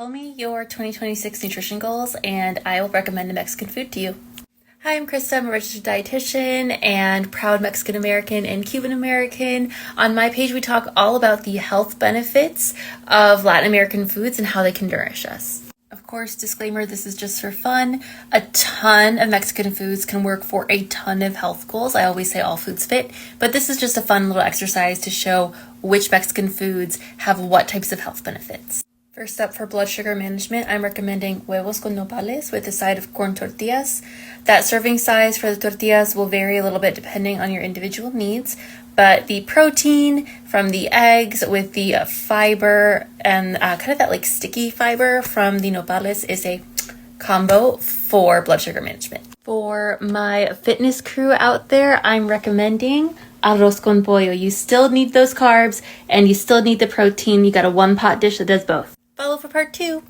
Tell me your 2026 nutrition goals and I will recommend a Mexican food to you. Hi, I'm Krista. I'm a registered dietitian and proud Mexican American and Cuban American. On my page, we talk all about the health benefits of Latin American foods and how they can nourish us. Of course, disclaimer, this is just for fun. A ton of Mexican foods can work for a ton of health goals. I always say all foods fit, but this is just a fun little exercise to show which Mexican foods have what types of health benefits. First up, for blood sugar management, I'm recommending huevos con nopales with a side of corn tortillas. That serving size for the tortillas will vary a little bit depending on your individual needs, but the protein from the eggs with the fiber and kind of that like sticky fiber from the nopales is a combo for blood sugar management. For my fitness crew out there, I'm recommending arroz con pollo. You still need those carbs and you still need the protein. You got a one pot dish that does both. Follow for part 2.